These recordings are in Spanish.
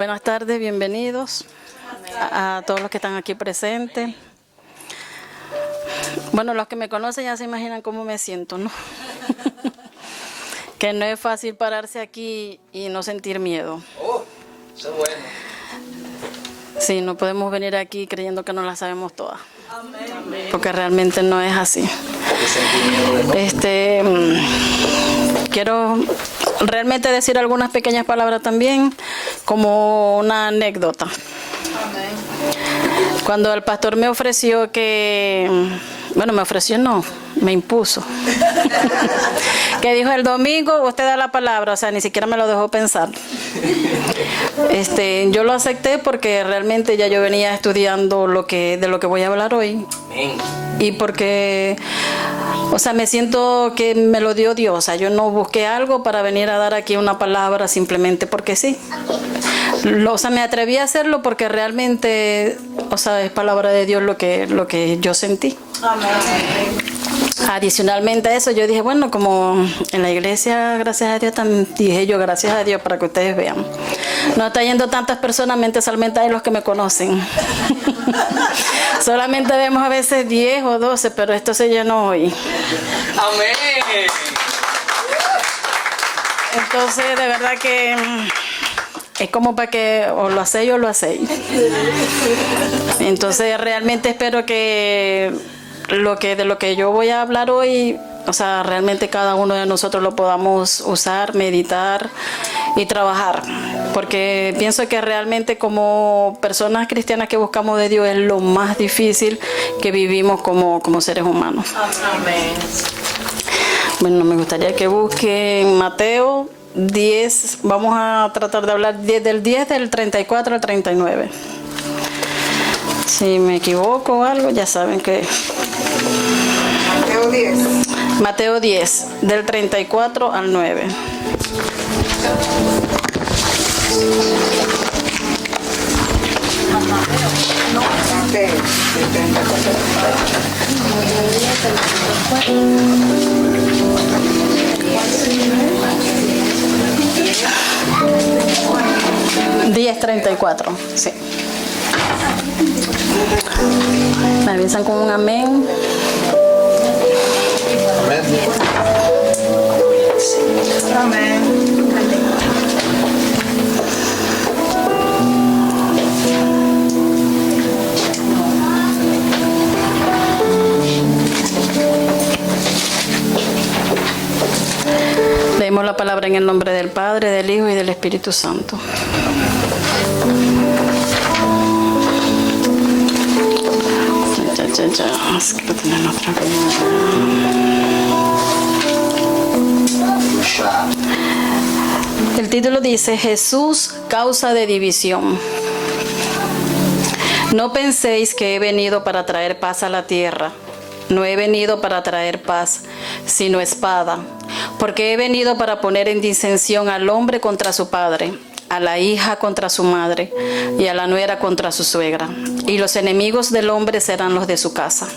Buenas tardes, bienvenidos a todos los que están aquí presentes. Bueno, los que me conocen ya se imaginan cómo me siento, ¿no? Que no es fácil pararse aquí y no sentir miedo. Oh, eso es bueno. Sí, no podemos venir aquí creyendo que no las sabemos todas. Porque realmente no es así. Quiero realmente decir algunas pequeñas palabras también, como una anécdota. Cuando el pastor me ofreció me impuso. Que dijo: el domingo usted da la palabra, o sea, ni siquiera me lo dejó pensar. Yo lo acepté porque realmente ya yo venía estudiando de lo que voy a hablar hoy. Amén. Y porque, o sea, me siento que me lo dio Dios. O sea, yo no busqué algo para venir a dar aquí una palabra simplemente porque sí. O sea, me atreví a hacerlo porque realmente, o sea, es palabra de Dios lo que yo sentí. Amén. Adicionalmente a eso, yo dije, bueno, como en la iglesia, gracias a Dios, también dije yo, gracias a Dios, para que ustedes vean. No está yendo tantas personas, solamente hay los que me conocen. Solamente vemos a veces 10 o 12, pero esto se llenó hoy. Amén. Entonces, de verdad que es como para que o lo hacéis o lo hacéis. Entonces, realmente espero que de lo que yo voy a hablar hoy, o sea, realmente cada uno de nosotros lo podamos usar, meditar y trabajar. Porque pienso que realmente como personas cristianas que buscamos de Dios es lo más difícil que vivimos como seres humanos. Amén. Bueno, me gustaría que busquen Mateo 10, vamos a tratar de hablar del 34 al 39. Si me equivoco o algo, ya saben que... Mateo 10. Mateo 10, del 34 al 9. Mateo. 10:34, sí. Me avisan con un amén. Amén. Leemos la palabra en el nombre del Padre, del Hijo y del Espíritu Santo. Es que lo tienen otra vez. El título dice: Jesús, causa de división. No penséis que he venido para traer paz a la tierra. No he venido para traer paz, sino espada. Porque he venido para poner en disensión al hombre contra su padre, a la hija contra su madre y a la nuera contra su suegra. Y los enemigos del hombre serán los de su casa.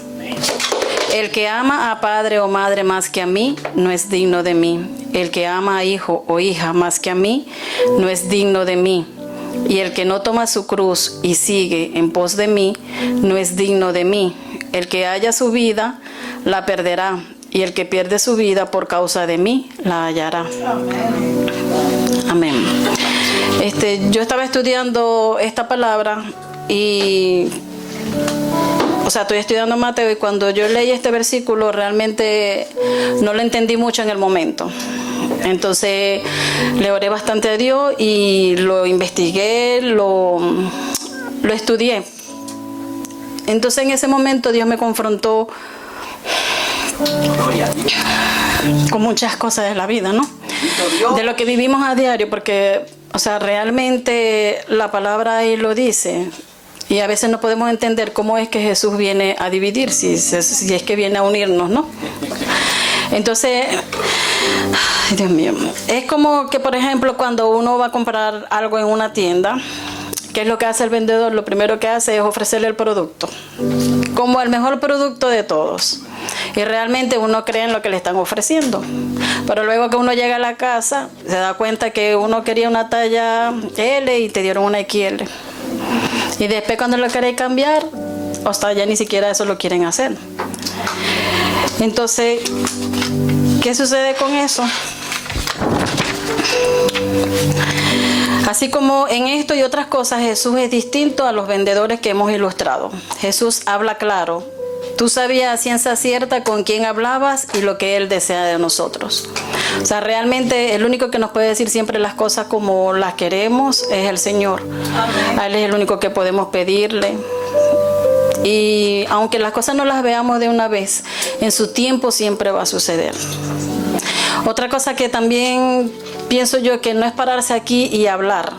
El que ama a padre o madre más que a mí, no es digno de mí. El que ama a hijo o hija más que a mí, no es digno de mí. Y el que no toma su cruz y sigue en pos de mí, no es digno de mí. El que haya su vida, la perderá. Y el que pierde su vida por causa de mí, la hallará. Amén. Yo estaba estudiando esta palabra y... O sea, estoy estudiando Mateo y cuando yo leí este versículo realmente no lo entendí mucho en el momento. Entonces le oré bastante a Dios y lo investigué, lo estudié. Entonces en ese momento Dios me confrontó con muchas cosas de la vida, ¿no? De lo que vivimos a diario, porque, o sea, realmente la palabra ahí lo dice. Y a veces no podemos entender cómo es que Jesús viene a dividir, si es que viene a unirnos, ¿no? Entonces, ay, Dios mío, es como que, por ejemplo, cuando uno va a comprar algo en una tienda, ¿qué es lo que hace el vendedor? Lo primero que hace es ofrecerle el producto, como el mejor producto de todos. Y realmente uno cree en lo que le están ofreciendo. Pero luego que uno llega a la casa, se da cuenta que uno quería una talla L y te dieron una XL. Y después cuando lo queréis cambiar, o sea, ya ni siquiera eso lo quieren hacer. Entonces, ¿qué sucede con eso? Así como en esto y otras cosas, Jesús es distinto a los vendedores que hemos ilustrado. Jesús habla claro. Tú sabías a ciencia cierta con quién hablabas y lo que Él desea de nosotros. O sea, realmente el único que nos puede decir siempre las cosas como las queremos es el Señor. A Él es el único que podemos pedirle. Y aunque las cosas no las veamos de una vez, en su tiempo siempre va a suceder. Otra cosa que también pienso yo que no es pararse aquí y hablar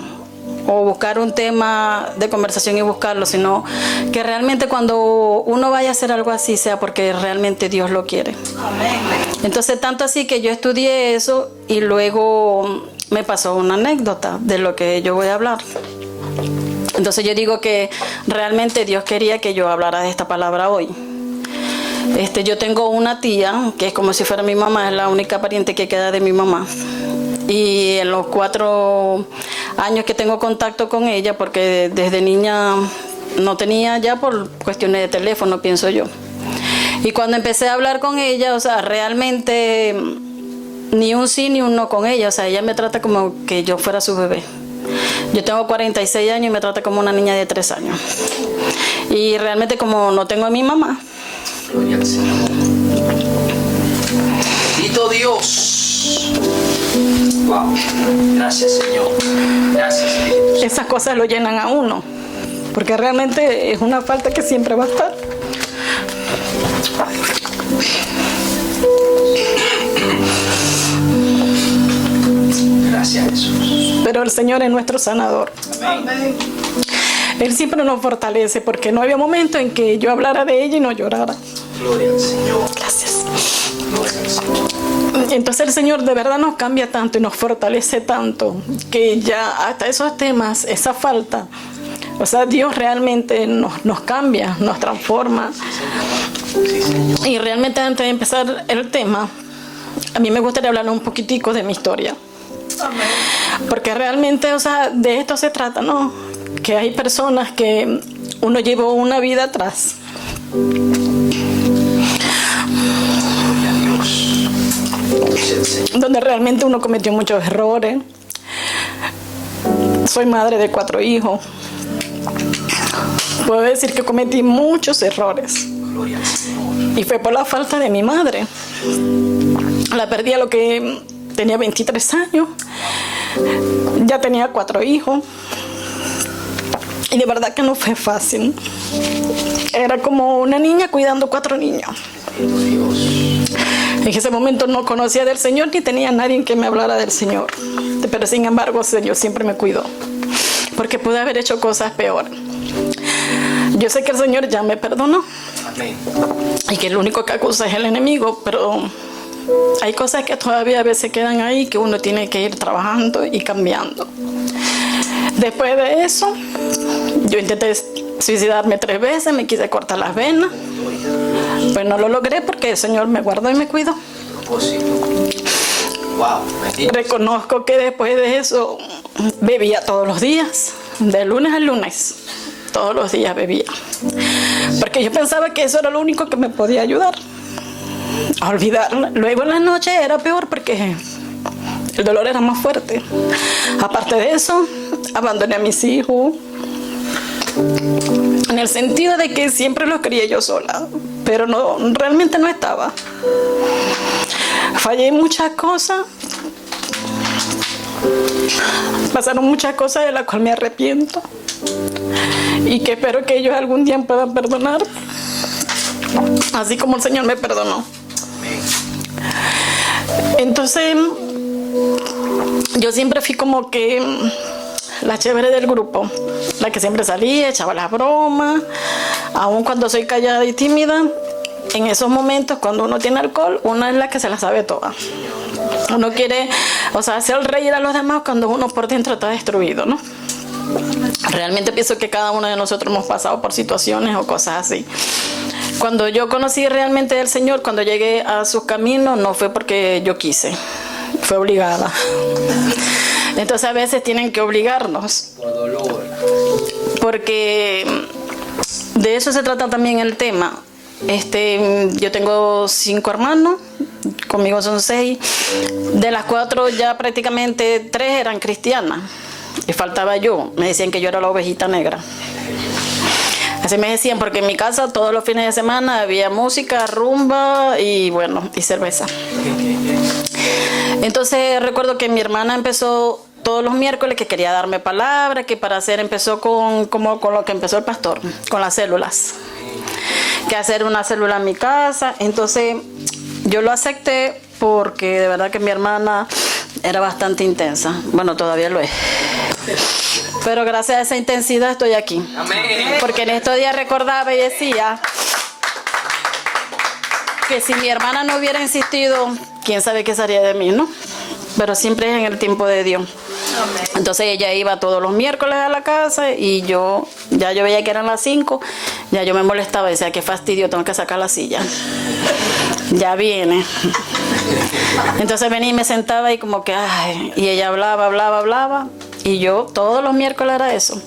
o buscar un tema de conversación y buscarlo, sino que realmente cuando uno vaya a hacer algo así sea porque realmente Dios lo quiere. Entonces tanto así que yo estudié eso y luego me pasó una anécdota de lo que yo voy a hablar. Entonces yo digo que realmente Dios quería que yo hablara de esta palabra hoy. Yo tengo una tía que es como si fuera mi mamá, es la única pariente que queda de mi mamá. Y en los 4 años que tengo contacto con ella, porque desde niña no tenía ya por cuestiones de teléfono, pienso yo. Y cuando empecé a hablar con ella, o sea, realmente ni un sí ni un no con ella. O sea, ella me trata como que yo fuera su bebé. Yo tengo 46 años y me trata como una niña de 3 años. Y realmente como no tengo a mi mamá. Gloria al Señor. Bendito Dios. Wow. Gracias, Señor. Gracias, Espíritu Santo. Esas cosas lo llenan a uno. Porque realmente es una falta que siempre va a estar. Gracias, Jesús. Pero el Señor es nuestro sanador. Amén. Él siempre nos fortalece porque no había momento en que yo hablara de ella y no llorara. Gloria al Señor. Gracias. Gloria al Señor. Entonces el Señor de verdad nos cambia tanto y nos fortalece tanto que ya hasta esos temas, esa falta, o sea, Dios realmente nos cambia, nos transforma. Sí, Señor. Y realmente antes de empezar el tema, a mí me gustaría hablar un poquitico de mi historia. Porque realmente, o sea, de esto se trata, ¿no? Que hay personas que uno llevó una vida atrás. Gloria a Dios. Gloria al Señor. Donde realmente uno cometió muchos errores. Soy madre de 4 hijos. Puedo decir que cometí muchos errores. Gloria al Señor. Y fue por la falta de mi madre. La perdí a lo que tenía 23 años. Ya tenía 4 hijos. Y de verdad que no fue fácil. Era como una niña cuidando 4 niños. Bendito Dios. En ese momento no conocía del Señor ni tenía nadie que me hablara del Señor. Pero sin embargo el Señor siempre me cuidó. Porque pude haber hecho cosas peores. Yo sé que el Señor ya me perdonó. Amén. Y que el único que acusa es el enemigo. Pero hay cosas que todavía a veces quedan ahí que uno tiene que ir trabajando y cambiando. Después de eso, yo intenté suicidarme 3 veces, me quise cortar las venas. Pues no lo logré porque el Señor me guardó y me cuidó. Propósito. Wow. Bendito. Reconozco que después de eso bebía todos los días, de lunes a lunes. Todos los días bebía. Porque yo pensaba que eso era lo único que me podía ayudar a olvidarla. Luego en la noche era peor porque el dolor era más fuerte. Aparte de eso, abandoné a mis hijos. En el sentido de que siempre los crié yo sola. Pero no, realmente no estaba. Fallé en muchas cosas. Pasaron muchas cosas de las cuales me arrepiento. Y que espero que ellos algún día puedan perdonar. Así como el Señor me perdonó. Entonces, yo siempre fui como que la chévere del grupo. La que siempre salía, echaba las bromas. Aun cuando soy callada y tímida, en esos momentos, cuando uno tiene alcohol, uno es la que se la sabe toda. Uno quiere, o sea, hacer reír a los demás cuando uno por dentro está destruido, ¿no? Realmente pienso que cada uno de nosotros hemos pasado por situaciones o cosas así. Cuando yo conocí realmente al Señor, cuando llegué a sus caminos, no fue porque yo quise, fue obligada. Entonces a veces tienen que obligarnos. Por dolor. Porque de eso se trata también el tema. Yo tengo 5 hermanos, conmigo son 6. De las 4 ya prácticamente 3 eran cristianas. Y faltaba yo. Me decían que yo era la ovejita negra. Así me decían, porque en mi casa todos los fines de semana había música, rumba y bueno, y cerveza. Entonces recuerdo que mi hermana empezó todos los miércoles que quería darme palabra, que para hacer empezó con lo que empezó el pastor, con las células. Que hacer una célula en mi casa. Entonces yo lo acepté porque de verdad que mi hermana era bastante intensa. Bueno, todavía lo es. Pero gracias a esa intensidad estoy aquí. Amén. Porque en estos días recordaba y decía que si mi hermana no hubiera insistido, quién sabe qué sería de mí, ¿no? Pero siempre es en el tiempo de Dios. Entonces ella iba todos los miércoles a la casa y yo veía que eran las 5, ya yo me molestaba y decía, qué fastidio, tengo que sacar la silla. Ya viene. Entonces venía y me sentaba y como que, ay, y ella hablaba. Y yo todos los miércoles era eso.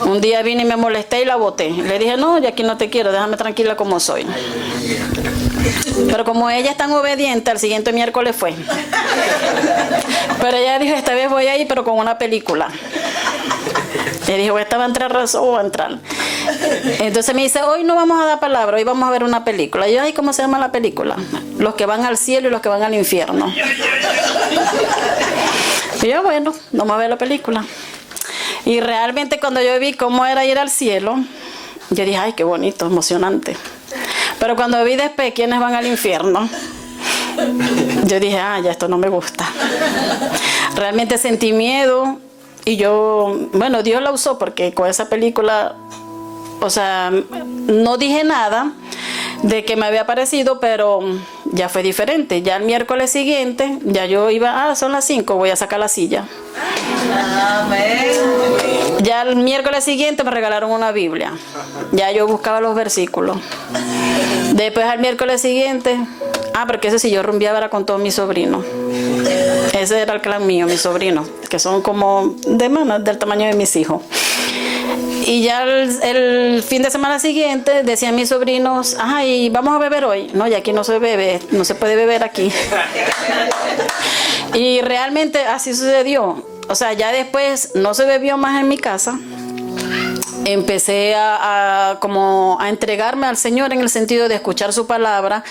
Un día vine y me molesté y la boté. Le dije, no, yo aquí no te quiero, déjame tranquila como soy. Pero como ella es tan obediente, al siguiente miércoles fue. Pero ella dijo, esta vez voy a ir, pero con una película. Le dije, ¿esta va a entrar razón o va a entrar? Entonces me dice, hoy no vamos a dar palabra, hoy vamos a ver una película. Y yo, ay, ¿cómo se llama la película? Los que van al cielo y los que van al infierno. Y yo, bueno, vamos a ver la película. Y realmente cuando yo vi cómo era ir al cielo, yo dije, ay, qué bonito, emocionante. Pero cuando vi después quiénes van al infierno, yo dije, ya esto no me gusta. Realmente sentí miedo y yo, bueno, Dios la usó porque con esa película, o sea, no dije nada de que me había parecido, pero ya fue diferente. Ya el miércoles siguiente, ya yo iba, son las 5, voy a sacar la silla. Amén. Ya el miércoles siguiente me regalaron una Biblia. Ya yo buscaba los versículos. Después al miércoles siguiente, porque ese sí yo rumbeaba era con todos mis sobrinos. Ese era el clan mío, mis sobrinos, que son como del tamaño de mis hijos. Y ya el fin de semana siguiente decían mis sobrinos, y vamos a beber hoy. No, y aquí no se bebe, no se puede beber aquí. Y realmente así sucedió. O sea, ya después no se bebió más en mi casa. Empecé a entregarme al Señor en el sentido de escuchar su palabra,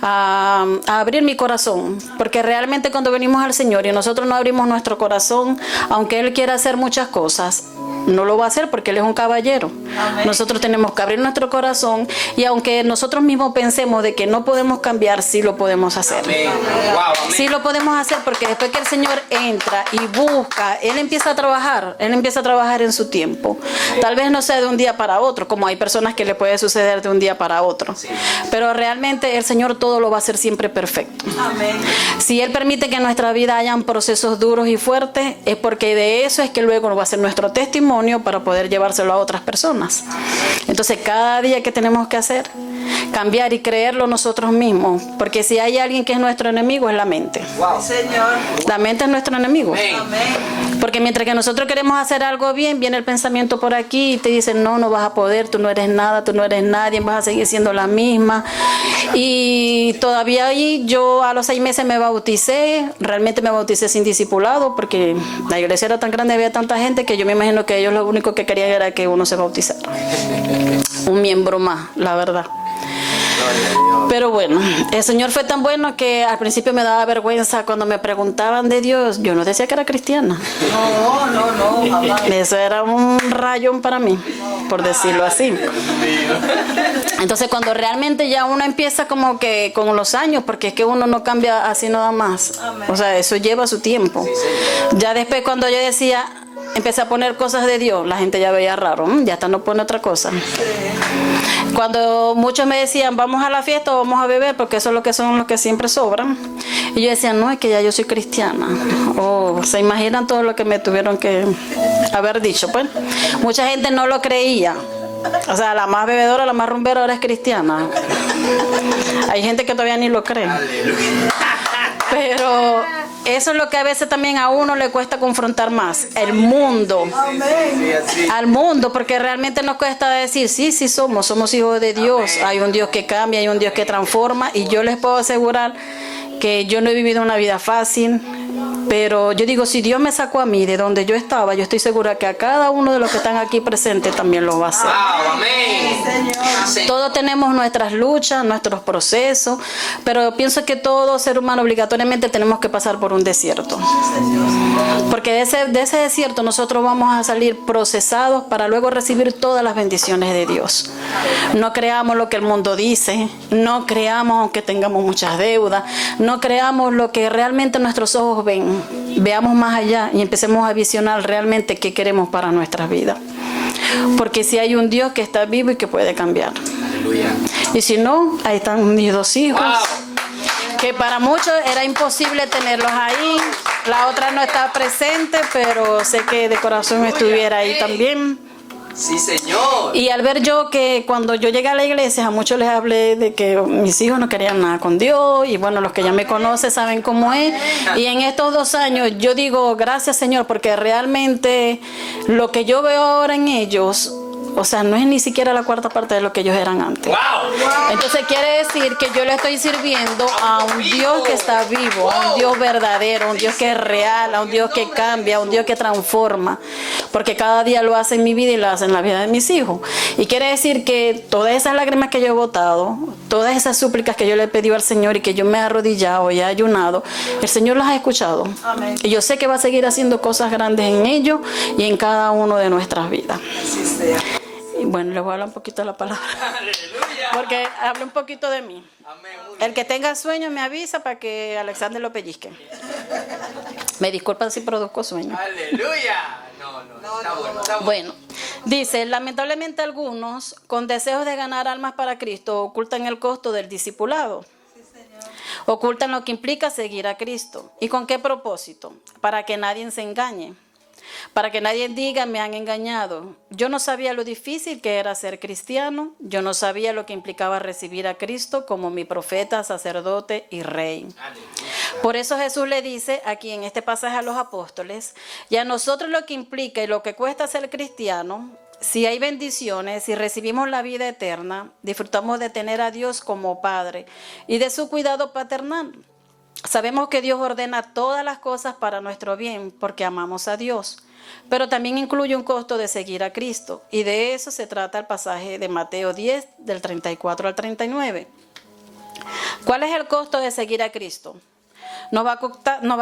a abrir mi corazón, porque realmente cuando venimos al Señor y nosotros no abrimos nuestro corazón, aunque Él quiera hacer muchas cosas, no lo va a hacer porque Él es un caballero. Amén. Nosotros tenemos que abrir nuestro corazón y aunque nosotros mismos pensemos de que no podemos cambiar, sí lo podemos hacer. Amén. Wow, amén. Sí lo podemos hacer porque después que el Señor entra y busca, Él empieza a trabajar en su tiempo. Tal vez no sea de un día para otro, como hay personas que le puede suceder de un día para otro. Sí. Pero realmente el Señor todo lo va a hacer siempre perfecto. Amén. Si Él permite que en nuestra vida hayan procesos duros y fuertes, es porque de eso es que luego nos va a ser nuestro testimonio para poder llevárselo a otras personas. Entonces cada día que tenemos que hacer, cambiar y creerlo nosotros mismos, porque si hay alguien que es nuestro enemigo es la mente. Wow. Señor. La mente es nuestro enemigo. Amén. Porque mientras que nosotros queremos hacer algo bien, viene el pensamiento por aquí y te dicen, no vas a poder, tú no eres nada, tú no eres nadie, vas a seguir siendo la misma. Y todavía ahí yo a los 6 meses me bauticé, realmente me bauticé sin discipulado, porque la iglesia era tan grande, había tanta gente que yo me imagino que ellos lo único que querían era que uno se bautizara. Un miembro más, la verdad. Pero bueno, el Señor fue tan bueno que al principio me daba vergüenza cuando me preguntaban de Dios. Yo no decía que era cristiana. No, jamás. Eso era un rayón para mí, por decirlo así. Entonces cuando realmente ya uno empieza como que con los años, porque es que uno no cambia así nada más. O sea, eso lleva su tiempo. Ya después cuando yo decía, empecé a poner cosas de Dios, la gente ya veía raro, ya hasta no pone otra cosa. Cuando muchos me decían, vamos a la fiesta o vamos a beber, porque eso es lo que son los que siempre sobran. Y yo decía, no, es que ya yo soy cristiana. Se imaginan todo lo que me tuvieron que haber dicho. Pues mucha gente no lo creía. O sea, la más bebedora, la más rumbera ahora es cristiana. Hay gente que todavía ni lo cree. Aleluya. Pero eso es lo que a veces también a uno le cuesta confrontar más. El mundo. Sí, así. Al mundo, porque realmente nos cuesta decir, sí somos hijos de Dios. Amén. Hay un Dios que cambia, hay un Dios que transforma. Y yo les puedo asegurar que yo no he vivido una vida fácil. Pero yo digo, si Dios me sacó a mí de donde yo estaba, yo estoy segura que a cada uno de los que están aquí presentes también lo va a hacer. Wow, amén. Señor. Todos tenemos nuestras luchas, nuestros procesos, pero pienso que todo ser humano obligatoriamente tenemos que pasar por un desierto. Porque de ese desierto nosotros vamos a salir procesados para luego recibir todas las bendiciones de Dios. No creamos lo que el mundo dice, no creamos aunque tengamos muchas deudas, no creamos lo que realmente nuestros ojos ven. Veamos más allá y empecemos a visionar realmente qué queremos para nuestras vidas. Porque si hay un Dios que está vivo y que puede cambiar. Aleluya. Y si no, ahí están mis dos hijos. Wow. Que para muchos era imposible tenerlos ahí. La otra no está presente, pero sé que de corazón estuviera ahí también. Sí, Señor. Y al ver yo que cuando yo llegué a la iglesia, a muchos les hablé de que mis hijos no querían nada con Dios. Y bueno, los que ya me conocen saben cómo es. Y en estos 2 años yo digo, gracias Señor, porque realmente lo que yo veo ahora en ellos, o sea, no es ni siquiera la 4ª parte de lo que ellos eran antes. Wow. Entonces quiere decir que yo le estoy sirviendo a un Dios que está vivo, a un Dios verdadero, a un Dios que es real, a un Dios que cambia, a un Dios que transforma. Porque cada día lo hace en mi vida y lo hace en la vida de mis hijos. Y quiere decir que todas esas lágrimas que yo he botado, todas esas súplicas que yo le he pedido al Señor y que yo me he arrodillado y he ayunado, el Señor las ha escuchado. Amén. Y yo sé que va a seguir haciendo cosas grandes en ellos y en cada uno de nuestras vidas. Así sea. Y bueno, les voy a hablar un poquito de la palabra. Aleluya. Porque hable un poquito de mí. Amén. El que tenga sueño me avisa para que Alexander lo pellizque. Me disculpan si produzco sueño. Aleluya. No. Está bueno. Está bueno. Bueno, dice, lamentablemente algunos, con deseos de ganar almas para Cristo, ocultan el costo del discipulado. Ocultan lo que implica seguir a Cristo. ¿Y con qué propósito? Para que nadie se engañe. Para que nadie diga, me han engañado. Yo no sabía lo difícil que era ser cristiano. Yo no sabía lo que implicaba recibir a Cristo como mi profeta, sacerdote y rey. Por eso Jesús le dice aquí en este pasaje a los apóstoles, y a nosotros lo que implica y lo que cuesta ser cristiano, si hay bendiciones, si recibimos la vida eterna, disfrutamos de tener a Dios como Padre y de su cuidado paternal. Sabemos que Dios ordena todas las cosas para nuestro bien porque amamos a Dios, pero también incluye un costo de seguir a Cristo, y de eso se trata el pasaje de Mateo 10, del 34 al 39. ¿Cuál es el costo de seguir a Cristo? Nos va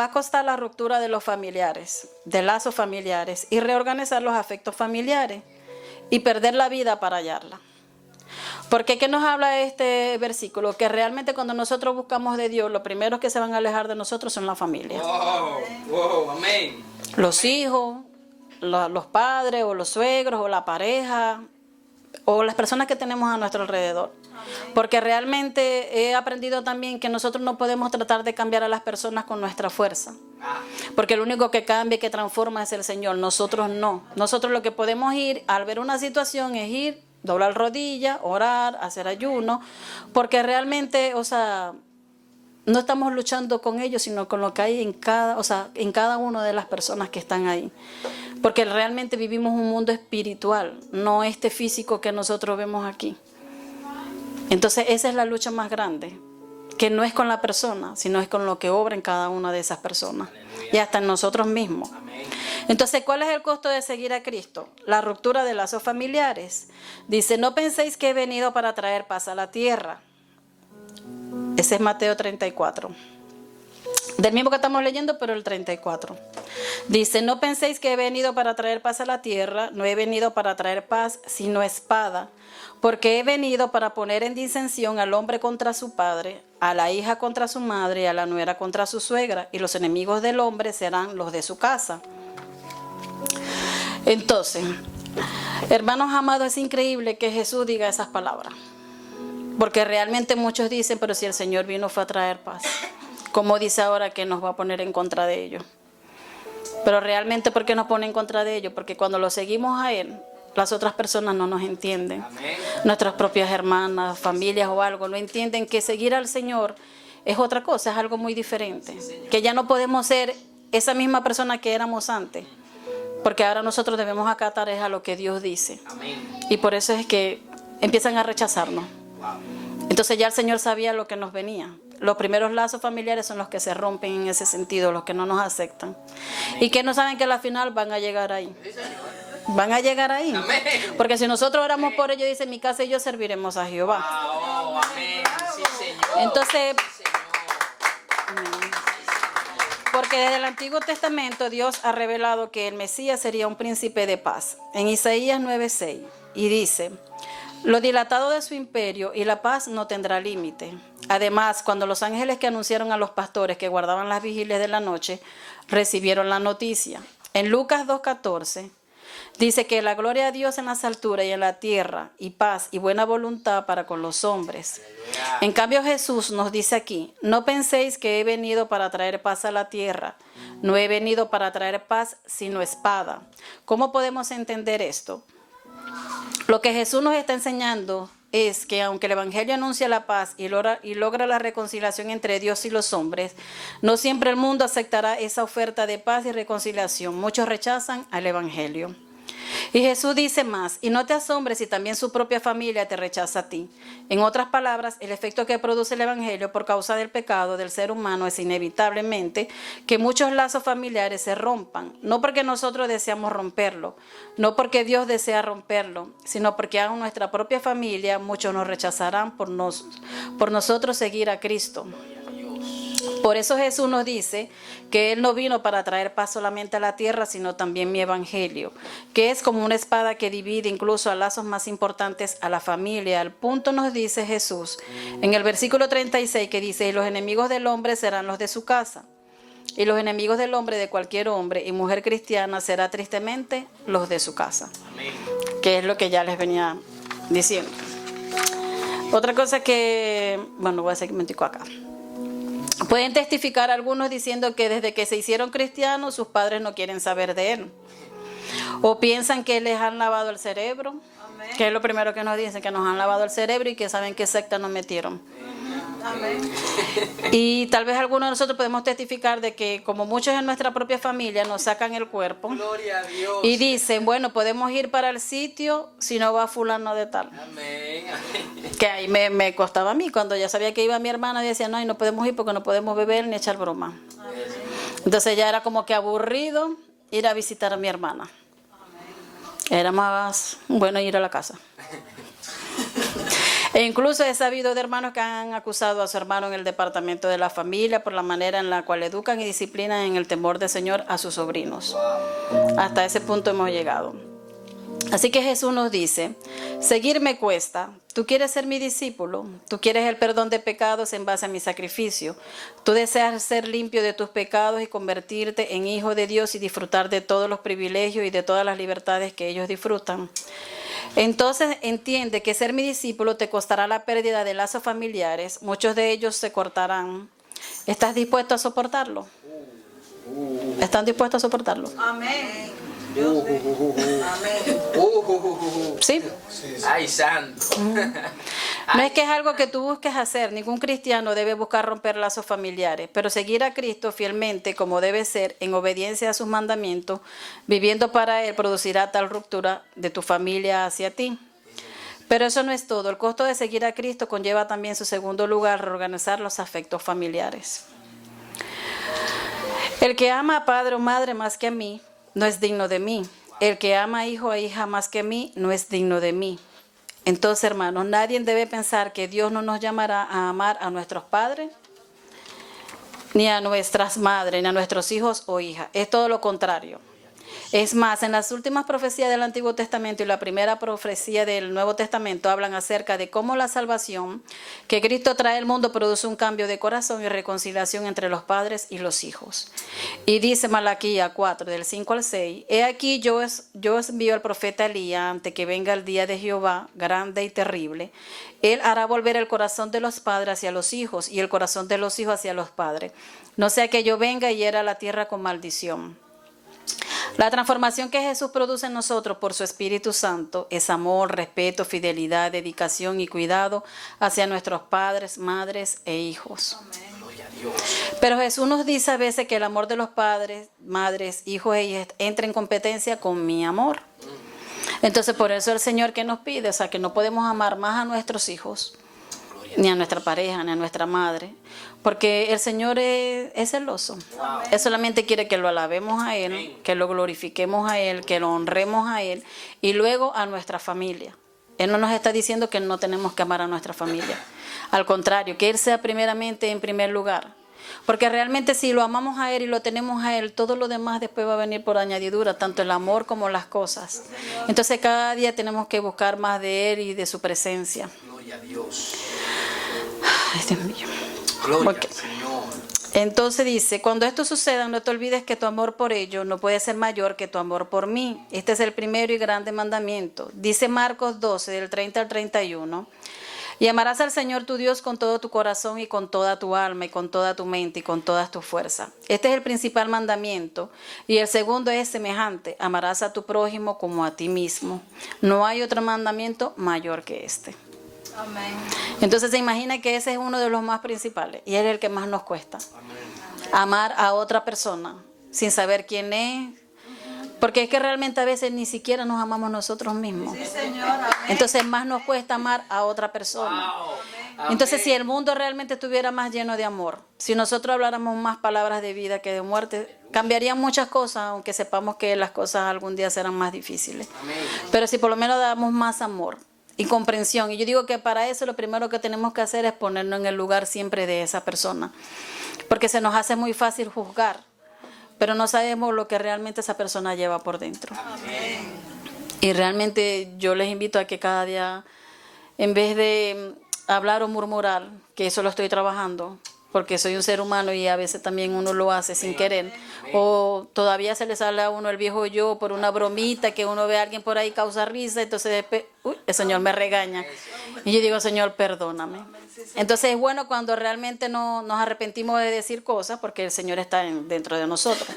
a costar la ruptura de los familiares, de lazos familiares, y reorganizar los afectos familiares y perder la vida para hallarla. Porque ¿qué nos habla este versículo? Que realmente cuando nosotros buscamos de Dios, los primeros que se van a alejar de nosotros son la familia. Wow. Amén. Los hijos, los padres o los suegros o la pareja o las personas que tenemos a nuestro alrededor. Porque realmente he aprendido también que nosotros no podemos tratar de cambiar a las personas con nuestra fuerza. Porque el único que cambia y que transforma es el Señor, nosotros no. Nosotros lo que podemos ir al ver una situación es ir, doblar rodillas, orar, hacer ayuno, porque realmente, o sea, no estamos luchando con ellos, sino con lo que hay en cada una de las personas que están ahí. Porque realmente vivimos un mundo espiritual, no este físico que nosotros vemos aquí. Entonces esa es la lucha más grande, que no es con la persona, sino es con lo que obra en cada una de esas personas. Aleluya. Y hasta en nosotros mismos. Amén. Entonces, ¿cuál es el costo de seguir a Cristo? La ruptura de lazos familiares. Dice, no penséis que he venido para traer paz a la tierra. Ese es Mateo 34. Del mismo que estamos leyendo, pero el 34. Dice, no penséis que he venido para traer paz a la tierra, no he venido para traer paz, sino espada. Porque he venido para poner en disensión al hombre contra su padre, a la hija contra su madre, a la nuera contra su suegra, y los enemigos del hombre serán los de su casa. Entonces, hermanos amados, es increíble que Jesús diga esas palabras. Porque realmente muchos dicen, pero si el Señor vino fue a traer paz. ¿Cómo dice ahora que nos va a poner en contra de ellos? Pero realmente, ¿por qué nos pone en contra de ellos? Porque cuando lo seguimos a Él, las otras personas no nos entienden. Amén. Nuestras propias hermanas, familias o algo, no entienden que seguir al Señor es otra cosa, es algo muy diferente. Que ya no podemos ser esa misma persona que éramos antes. Porque ahora nosotros debemos acatar a lo que Dios dice. Amén. Y por eso es que empiezan a rechazarnos. Wow. Entonces ya el Señor sabía lo que nos venía. Los primeros lazos familiares son los que se rompen en ese sentido, los que no nos aceptan. Y que no saben que al final van a llegar ahí. Van a llegar ahí. Amén. Porque si nosotros oramos por ellos, dice, mi casa y yo serviremos a Jehová. Oh, amén. Sí, Señor. Entonces, Sí, Señor. porque desde el Antiguo Testamento Dios ha revelado que el Mesías sería un príncipe de paz. En Isaías 9:6. Y dice, lo dilatado de su imperio y la paz no tendrá límite. Además, cuando los ángeles que anunciaron a los pastores que guardaban las vigilias de la noche recibieron la noticia. En Lucas 2:14 dice que la gloria a Dios en las alturas y en la tierra, y paz y buena voluntad para con los hombres. En cambio Jesús nos dice aquí, no penséis que he venido para traer paz a la tierra. No he venido para traer paz, sino espada. ¿Cómo podemos entender esto? Lo que Jesús nos está enseñando es que aunque el Evangelio anuncia la paz y logra la reconciliación entre Dios y los hombres, no siempre el mundo aceptará esa oferta de paz y reconciliación. Muchos rechazan al Evangelio. Y Jesús dice más, y no te asombres si también su propia familia te rechaza a ti. En otras palabras, el efecto que produce el Evangelio por causa del pecado del ser humano es inevitablemente que muchos lazos familiares se rompan, no porque nosotros deseamos romperlo, no porque Dios desea romperlo, sino porque aún nuestra propia familia muchos nos rechazarán por nosotros seguir a Cristo. Por eso Jesús nos dice que Él no vino para traer paz solamente a la tierra, sino también mi evangelio, que es como una espada que divide incluso a lazos más importantes a la familia. Al punto nos dice Jesús en el versículo 36 que dice, y los enemigos del hombre serán los de su casa, y los enemigos del hombre de cualquier hombre y mujer cristiana será tristemente los de su casa. Amén. Que es lo que ya les venía diciendo. Otra cosa que, bueno, voy a seguir un momentico acá. Pueden testificar algunos diciendo que desde que se hicieron cristianos sus padres no quieren saber de él. O piensan que les han lavado el cerebro, que es lo primero que nos dicen, que nos han lavado el cerebro y que saben qué secta nos metieron. Amén. Y tal vez algunos de nosotros podemos testificar de que como muchos en nuestra propia familia nos sacan el cuerpo Gloria a Dios. y dicen, bueno, podemos ir para el sitio si no va fulano de tal. Amén. Amén. Que ahí me costaba a mí, cuando ya sabía que iba mi hermana, decía, no, y no podemos ir porque no podemos beber ni echar broma. Entonces ya era como que aburrido ir a visitar a mi hermana. Era más bueno ir a la casa. E incluso he sabido de hermanos que han acusado a su hermano en el departamento de la familia por la manera en la cual educan y disciplinan en el temor del Señor a sus sobrinos. Hasta ese punto hemos llegado. Así que Jesús nos dice, seguirme cuesta. Tú quieres ser mi discípulo, tú quieres el perdón de pecados en base a mi sacrificio. Tú deseas ser limpio de tus pecados y convertirte en hijo de Dios y disfrutar de todos los privilegios y de todas las libertades que ellos disfrutan. Entonces entiende que ser mi discípulo te costará la pérdida de lazos familiares. Muchos de ellos se cortarán. ¿Estás dispuesto a soportarlo? ¿Están dispuestos a soportarlo? Amén. Yo sé. Amén. ¿Sí? Ay, santo. No es que es algo que tú busques hacer. Ningún cristiano debe buscar romper lazos familiares, pero seguir a Cristo fielmente como debe ser, en obediencia a sus mandamientos, viviendo para Él, producirá tal ruptura de tu familia hacia ti. Pero eso no es todo. El costo de seguir a Cristo conlleva también, su segundo lugar, reorganizar los afectos familiares. El que ama a padre o madre más que a mí, no es digno de mí. El que ama a hijo o hija más que a mí, no es digno de mí. Entonces, hermanos, nadie debe pensar que Dios no nos llamará a amar a nuestros padres, ni a nuestras madres, ni a nuestros hijos o hijas. Es todo lo contrario. Es más, en las últimas profecías del Antiguo Testamento y la primera profecía del Nuevo Testamento hablan acerca de cómo la salvación que Cristo trae al mundo produce un cambio de corazón y reconciliación entre los padres y los hijos. Y dice Malaquías 4, del 5 al 6, he aquí yo os envío al profeta Elías antes que venga el día de Jehová, grande y terrible. Él hará volver el corazón de los padres hacia los hijos y el corazón de los hijos hacia los padres. No sea que yo venga y hiera la tierra con maldición. La transformación que Jesús produce en nosotros por su Espíritu Santo es amor, respeto, fidelidad, dedicación y cuidado hacia nuestros padres, madres e hijos. Gloria a Dios. Pero Jesús nos dice a veces que el amor de los padres, madres, hijos e hijas entra en competencia con mi amor. Entonces por eso el Señor que nos pide, o sea, que no podemos amar más a nuestros hijos, ni a nuestra pareja, ni a nuestra madre, porque el Señor es celoso. Él solamente quiere que lo alabemos a Él, que lo glorifiquemos a Él, que lo honremos a Él y luego a nuestra familia. Él no nos está diciendo que no tenemos que amar a nuestra familia. Al contrario, que Él sea primeramente en primer lugar. Porque realmente si lo amamos a Él y lo tenemos a Él, todo lo demás después va a venir por añadidura, tanto el amor como las cosas. Entonces cada día tenemos que buscar más de Él y de su presencia. Gloria a Dios. Ay, Dios mío. Gloria Ok. al Señor. Entonces dice, cuando esto suceda, no te olvides que tu amor por ellos no puede ser mayor que tu amor por mí. Este es el primero y grande mandamiento. Dice Marcos 12, del 30 al 31. Y amarás al Señor tu Dios con todo tu corazón y con toda tu alma y con toda tu mente y con todas tus fuerzas. Este es el principal mandamiento. Y el segundo es semejante. Amarás a tu prójimo como a ti mismo. No hay otro mandamiento mayor que este. Amén. Entonces se imagina que ese es uno de los más principales y es el que más nos cuesta. Amar a otra persona sin saber quién es, porque es que realmente a veces ni siquiera nos amamos nosotros mismos. Sí, Señor. Amén. Entonces más nos cuesta amar a otra persona. Wow. Entonces Amén. si el mundo realmente estuviera más lleno de amor, si nosotros habláramos más palabras de vida que de muerte, cambiarían muchas cosas, aunque sepamos que las cosas algún día serán más difíciles. Amén. Pero si por lo menos damos más amor y comprensión, y yo digo que para eso lo primero que tenemos que hacer es ponernos en el lugar siempre de esa persona, porque se nos hace muy fácil juzgar, pero no sabemos lo que realmente esa persona lleva por dentro. Amén. Y realmente yo les invito a que cada día, en vez de hablar o murmurar, que eso lo estoy trabajando, porque soy un ser humano y a veces también uno lo hace sin querer, o todavía se le sale a uno el viejo yo por una bromita que uno ve a alguien por ahí causa risa, entonces después, el Señor me regaña y yo digo, Señor, perdóname. Entonces es bueno cuando realmente no nos arrepentimos de decir cosas, porque el Señor está dentro de nosotros.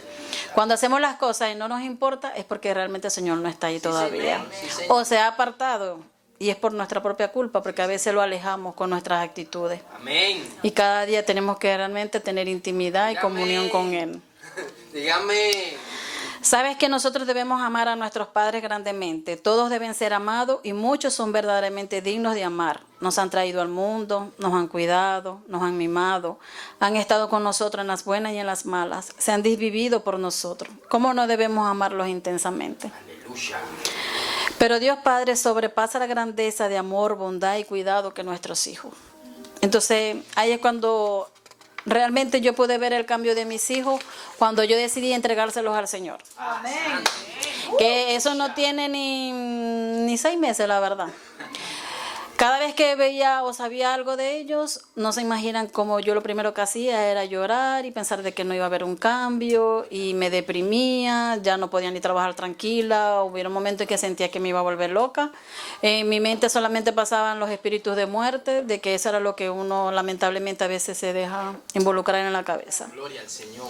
Cuando hacemos las cosas y no nos importa es porque realmente el Señor no está ahí todavía, o se ha apartado. Y es por nuestra propia culpa, porque a veces lo alejamos con nuestras actitudes. Amén. Y cada día tenemos que realmente tener intimidad y Dígame. comunión con Él. Dígame. Sabes que nosotros debemos amar a nuestros padres grandemente. Todos deben ser amados y muchos son verdaderamente dignos de amar. Nos han traído al mundo, nos han cuidado, nos han mimado, han estado con nosotros en las buenas y en las malas, se han desvivido por nosotros. ¿Cómo no debemos amarlos intensamente? Aleluya. Pero Dios Padre sobrepasa la grandeza de amor, bondad y cuidado que nuestros hijos. Entonces, ahí es cuando realmente yo pude ver el cambio de mis hijos, cuando yo decidí entregárselos al Señor. Amén. Que eso no tiene ni 6 meses, la verdad. Cada vez que veía o sabía algo de ellos, no se imaginan cómo yo lo primero que hacía era llorar y pensar de que no iba a haber un cambio y me deprimía, ya no podía ni trabajar tranquila, hubo un momento en que sentía que me iba a volver loca. En mi mente solamente pasaban los espíritus de muerte, de que eso era lo que uno lamentablemente a veces se deja involucrar en la cabeza. Gloria al Señor.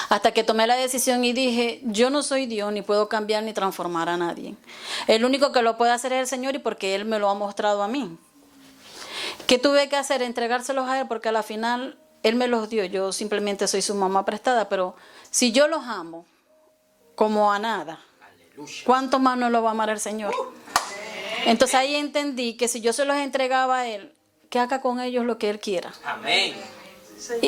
Hasta que tomé la decisión y dije, yo no soy Dios, ni puedo cambiar ni transformar a nadie. El único que lo puede hacer es el Señor y porque Él me lo ha mostrado a mí. ¿Qué tuve que hacer? Entregárselos a Él porque a la final Él me los dio. Yo simplemente soy su mamá prestada, pero si yo los amo como a nada, Aleluya. ¿cuánto más no lo va a amar el Señor? Entonces ahí entendí que si yo se los entregaba a Él, que haga con ellos lo que Él quiera. Amén.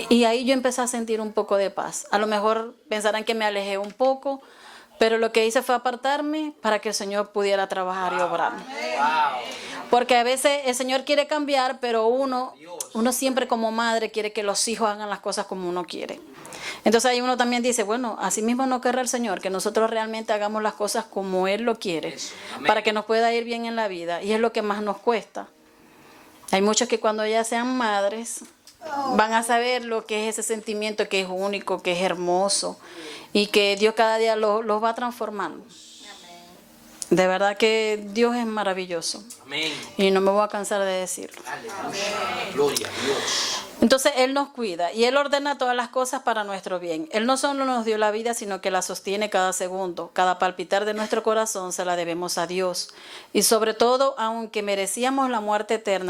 Y ahí yo empecé a sentir un poco de paz. A lo mejor pensarán que me alejé un poco, pero lo que hice fue apartarme para que el Señor pudiera trabajar y obrar. Wow. Porque a veces el Señor quiere cambiar, pero uno siempre como madre quiere que los hijos hagan las cosas como uno quiere. Entonces ahí uno también dice, bueno, así mismo no querrá el Señor, que nosotros realmente hagamos las cosas como Él lo quiere, para que nos pueda ir bien en la vida. Y es lo que más nos cuesta. Hay muchos que cuando ya sean madres van a saber lo que es ese sentimiento que es único, que es hermoso y que Dios cada día los va transformando. De verdad que Dios es maravilloso Amén. y no me voy a cansar de decirlo. Aleluya. Gloria a Dios. Entonces Él nos cuida y Él ordena todas las cosas para nuestro bien. Él no solo nos dio la vida, sino que la sostiene cada segundo. Cada palpitar de nuestro corazón se la debemos a Dios. Y sobre todo, aunque merecíamos la muerte eterna,